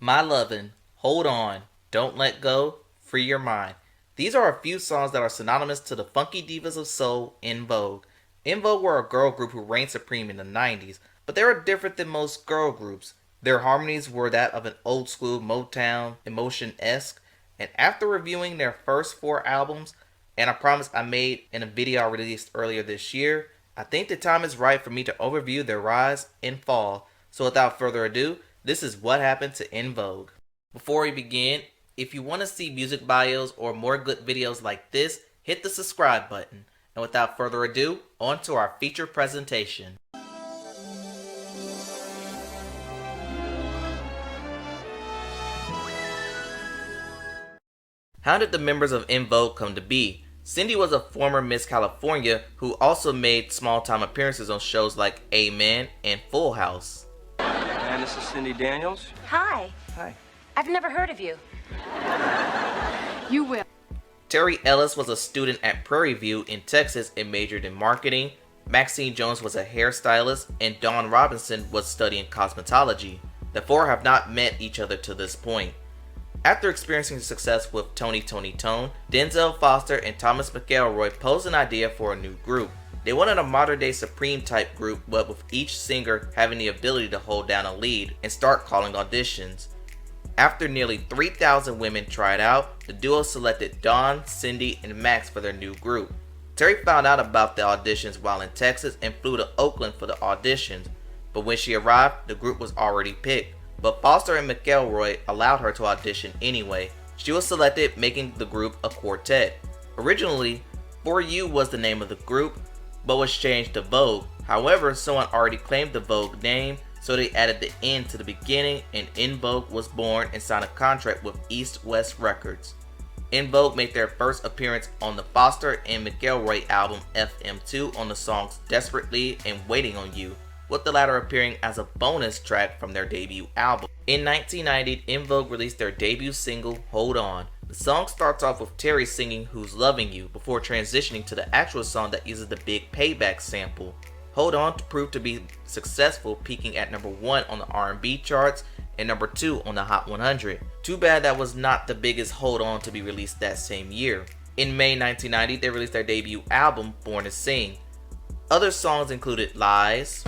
My Lovin', Hold On, Don't Let Go, Free Your Mind. These are a few songs that are synonymous to the funky divas of soul in Vogue. In Vogue were a girl group who reigned supreme in the 90s, but they were different than most girl groups. Their harmonies were that of an old school Motown emotion-esque, and after reviewing their first 4 albums, and a promise I made in a video I released earlier this year, I think the time is right for me to overview their rise and fall. So without further ado, this is what happened to En Vogue. Before we begin, if you want to see music bios or more good videos like this, hit the subscribe button. And without further ado, on to our feature presentation. How did the members of En Vogue come to be? Cindy was a former Miss California who also made small-time appearances on shows like Amen and Full House. And this is Cindy Daniels. Hi. Hi. I've never heard of you. You will. Terry Ellis was a student at Prairie View in Texas and majored in marketing. Maxine Jones was a hairstylist, and Dawn Robinson was studying cosmetology. The four have not met each other to this point. After experiencing success with Tony Tone, Denzel Foster and Thomas McElroy posed an idea for a new group. They wanted a modern-day Supreme type group, but with each singer having the ability to hold down a lead and start calling auditions. After nearly 3,000 women tried out, the duo selected Dawn, Cindy, and Max for their new group. Terry found out about the auditions while in Texas and flew to Oakland for the auditions, but when she arrived, the group was already picked. But Foster and McElroy allowed her to audition anyway. She was selected, making the group a quartet. Originally, For You was the name of the group, but was changed to Vogue. However, someone already claimed the Vogue name, so they added the N to the beginning, and En Vogue was born and signed a contract with East West Records. En Vogue made their first appearance on the Foster and McElroy album FM2 on the songs Desperately and Waiting on You, with the latter appearing as a bonus track from their debut album. In 1990, En Vogue released their debut single, Hold On. The song starts off with Terry singing Who's Loving You before transitioning to the actual song that uses the big Payback sample. Hold On proved to be successful, peaking at number 1 on the R&B charts and number 2 on the Hot 100. Too bad that was not the biggest Hold On to be released that same year. In May 1990, they released their debut album, Born to Sing. Other songs included Lies,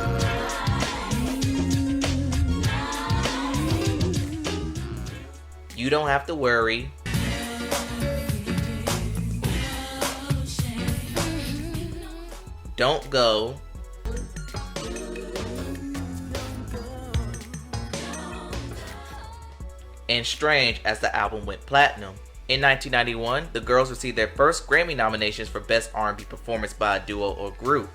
You Don't Have to Worry, Don't Go, and Strange as the album went platinum. In 1991, the girls received their first Grammy nominations for Best R&B Performance by a Duo or Group.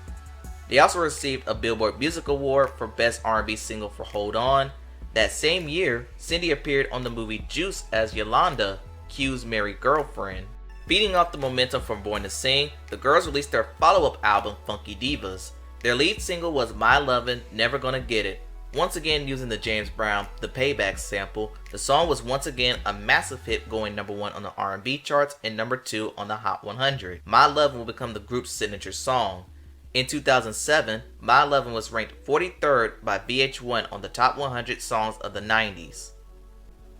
They also received a Billboard Music Award for Best R&B Single for Hold On. That same year, Cindy appeared on the movie Juice as Yolanda, Q's married girlfriend. Feeding off the momentum from Born to Sing, the girls released their follow-up album, Funky Divas. Their lead single was My Lovin', Never Gonna Get It. Once again using the James Brown The Payback sample, the song was once again a massive hit, going number 1 on the R&B charts and number 2 on the Hot 100. My Lovin' will become the group's signature song. In 2007, My Lovin' was ranked 43rd by VH1 on the top 100 songs of the 90s.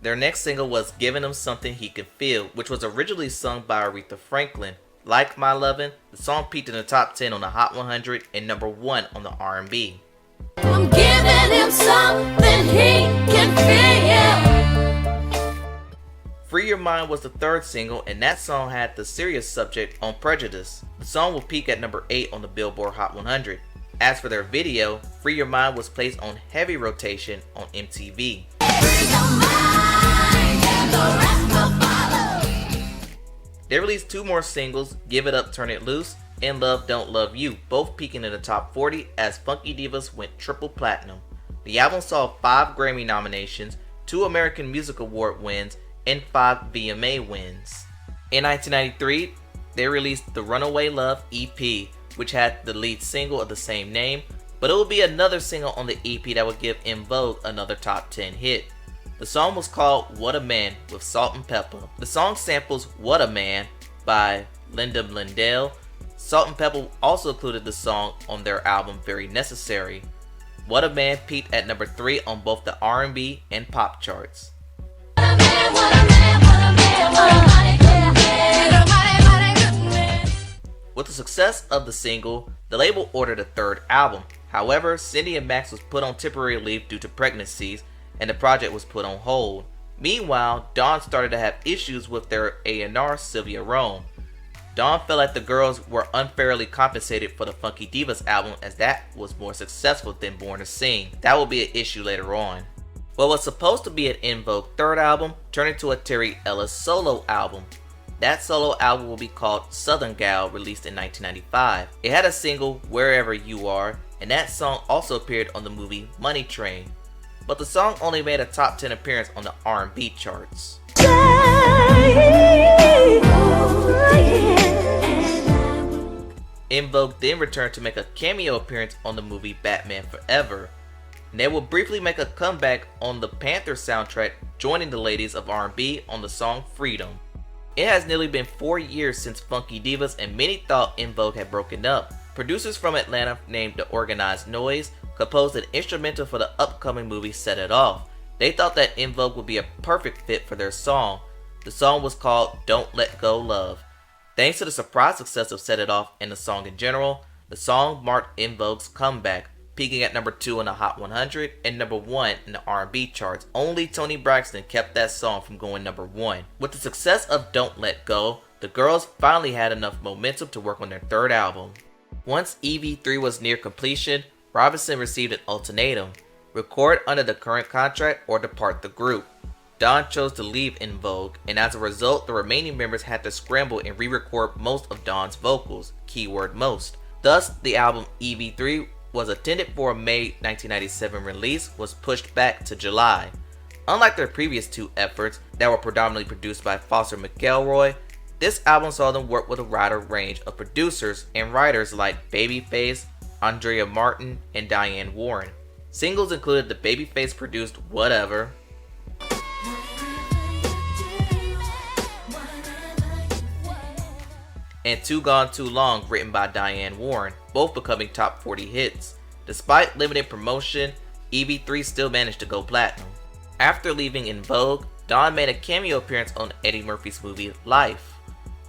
Their next single was Giving Him Something He Can Feel, which was originally sung by Aretha Franklin. Like My Lovin', the song peaked in the top 10 on the Hot 100 and number 1 on the R&B. I'm giving him something he can feel. Free Your Mind was the third single, and that song had the serious subject on prejudice. The song will peak at number 8 on the Billboard Hot 100. As for their video, Free Your Mind was placed on heavy rotation on MTV. They released 2 more singles, Give It Up, Turn It Loose, and Love Don't Love You, both peaking in the top 40 as Funky Divas went triple platinum. The album saw 5 Grammy nominations, 2 American Music Award wins, and 5 VMA wins. In 1993, they released the Runaway Love EP, which had the lead single of the same name, but it would be another single on the EP that would give En Vogue another top 10 hit. The song was called What a Man with Salt and Pepper. The song samples What a Man by Linda Blendell. Salt and Pepper also included the song on their album Very Necessary. What a Man peaked at number 3 on both the R&B and pop charts. what a man, what a man, what a mighty good man. What a mighty, mighty good man. With the success of the single, the label ordered a third album. However, Cindy and Max was put on temporary leave due to pregnancies, and the project was put on hold. Meanwhile, Dawn started to have issues with their A&R, Sylvia Rome. Dawn felt like the girls were unfairly compensated for the Funky Divas album, as that was more successful than Born to Sing. That will be an issue later on. What was supposed to be an En Vogue third album turned into a Terry Ellis solo album. That solo album will be called Southern Gal, released in 1995. It had a single, Wherever You Are, and that song also appeared on the movie Money Train. But the song only made a top 10 appearance on the R&B charts. En Vogue then returned to make a cameo appearance on the movie Batman Forever. And they will briefly make a comeback on the Panther soundtrack, joining the ladies of R&B on the song Freedom. It has nearly been 4 years since Funky Divas, and many thought En Vogue had broken up. Producers from Atlanta named The Organized Noise composed an instrumental for the upcoming movie Set It Off. They thought that En Vogue would be a perfect fit for their song. The song was called Don't Let Go Love. Thanks to the surprise success of Set It Off and the song in general, the song marked En Vogue's comeback, peaking at number 2 in the Hot 100 and number 1 in the R&B charts. Only Toni Braxton kept that song from going number 1. With the success of Don't Let Go, the girls finally had enough momentum to work on their third album. Once EV3 was near completion, Robinson received an ultimatum: record under the current contract or depart the group. Dawn chose to leave En Vogue, and as a result, the remaining members had to scramble and re-record most of Dawn's vocals, keyword most. Thus, the album EV3 was intended for a May 1997 release, was pushed back to July. Unlike their previous two efforts that were predominantly produced by Foster McElroy, this album saw them work with a wider range of producers and writers like Babyface, Andrea Martin, and Diane Warren. Singles included the Babyface produced Whatever, and Too Gone Too Long, written by Diane Warren, both becoming top 40 hits. Despite limited promotion, EV3 still managed to go platinum. After leaving En Vogue, Dawn made a cameo appearance on Eddie Murphy's movie Life,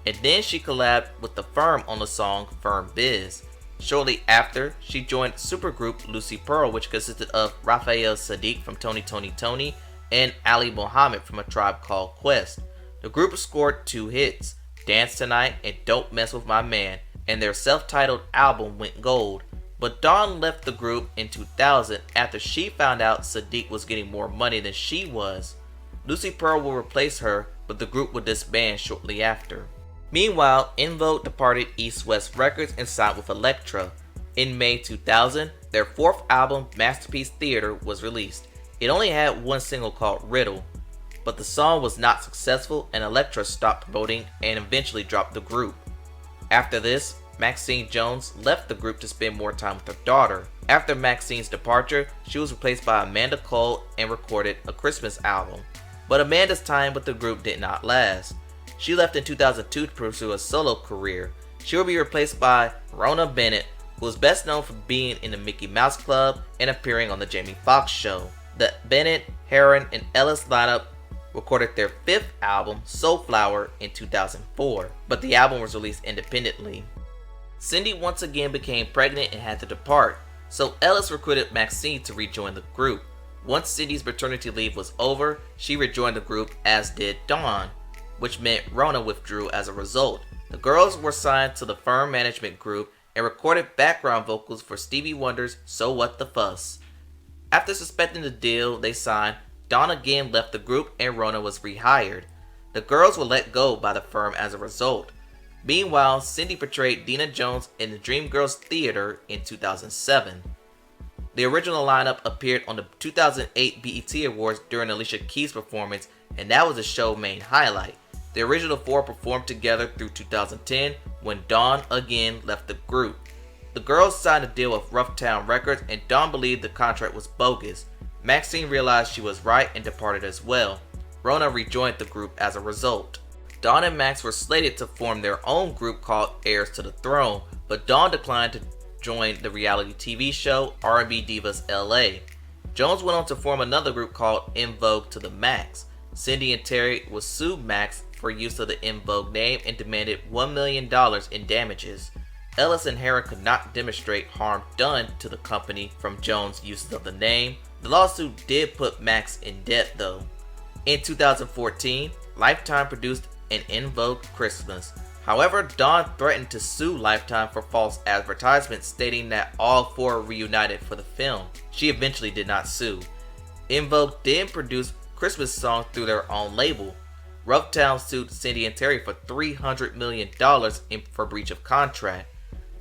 and then she collabed with The Firm on the song Firm Biz. Shortly after, she joined supergroup Lucy Pearl, which consisted of Raphael Sadiq from Tony Tony Tony and Ali Muhammad from A Tribe Called Quest. The group scored 2 hits, Dance Tonight and Don't Mess With My Man, and their self-titled album went gold. But Dawn left the group in 2000 after she found out Sadiq was getting more money than she was. Lucy Pearl will replace her, but the group would disband shortly after. Meanwhile, En Vogue departed East West Records and signed with Elektra. In May 2000, their 4th album, Masterpiece Theater, was released. It only had one single called Riddle, but the song was not successful and Elektra stopped promoting and eventually dropped the group. After this, Maxine Jones left the group to spend more time with her daughter. After Maxine's departure, she was replaced by Amanda Cole and recorded a Christmas album. But Amanda's time with the group did not last. She left in 2002 to pursue a solo career. She will be replaced by Rona Bennett, who is best known for being in the Mickey Mouse Club and appearing on the Jamie Foxx Show. The Bennett, Herron, and Ellis lineup recorded their 5th album, Soulflower, in 2004, but the album was released independently. Cindy once again became pregnant and had to depart, so Ellis recruited Maxine to rejoin the group. Once Cindy's maternity leave was over, she rejoined the group, as did Dawn, which meant Rona withdrew as a result. The girls were signed to the Firm management group and recorded background vocals for Stevie Wonder's So What the Fuss. After suspending the deal they signed, Dawn again left the group and Rona was rehired. The girls were let go by the Firm as a result. Meanwhile, Cindy portrayed Dina Jones in the Dreamgirls Theater in 2007. The original lineup appeared on the 2008 BET Awards during Alicia Keys' performance, and that was the show's main highlight. The original 4 performed together through 2010 when Dawn again left the group. The girls signed a deal with Rough Town Records, and Dawn believed the contract was bogus. Maxine realized she was right and departed as well. Rona rejoined the group as a result. Dawn and Max were slated to form their own group called Heirs to the Throne, but Dawn declined to join the reality TV show R&B Divas LA. Jones went on to form another group called En Vogue to the Max. Cindy and Terry would sue Max for use of the En Vogue name and demanded $1 million in damages. Ellis and Herron could not demonstrate harm done to the company from Jones' use of the name. The lawsuit did put Max in debt though. In 2014, Lifetime produced an En Vogue Christmas. However, Dawn threatened to sue Lifetime for false advertisements stating that all four reunited for the film. She eventually did not sue. En Vogue did produce Christmas songs through their own label. Rufftown sued Cindy and Terry for $300 million for breach of contract.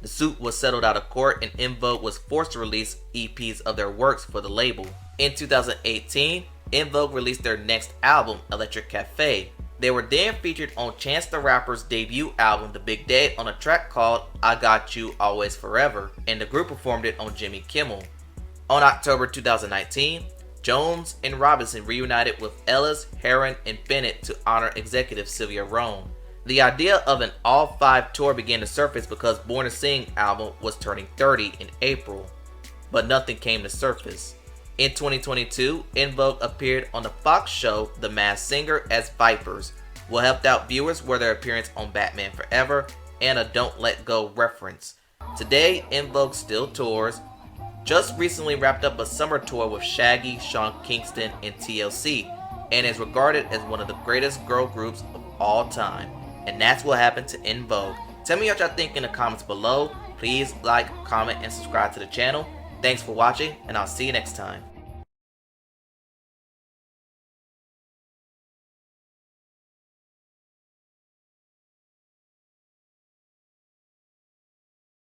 The suit was settled out of court and En Vogue was forced to release EPs of their works for the label. In 2018, En Vogue released their next album, Electric Cafe. They were then featured on Chance the Rapper's debut album, The Big Day, on a track called I Got You Always Forever, and the group performed it on Jimmy Kimmel. On October 2019, Jones and Robinson reunited with Ellis, Herron, and Bennett to honor executive Sylvia Rhone. The idea of an all-five tour began to surface because Born to Sing album was turning 30 in April, but nothing came to surface. In 2022, En Vogue appeared on the Fox show The Masked Singer as Vipers. What helped out viewers were their appearance on Batman Forever and a Don't Let Go reference. Today, En Vogue still tours. Just recently wrapped up a summer tour with Shaggy, Sean Kingston, and TLC, and is regarded as one of the greatest girl groups of all time. And that's what happened to En Vogue. Tell me what y'all think in the comments below. Please like, comment, and subscribe to the channel. Thanks for watching, and I'll see you next time.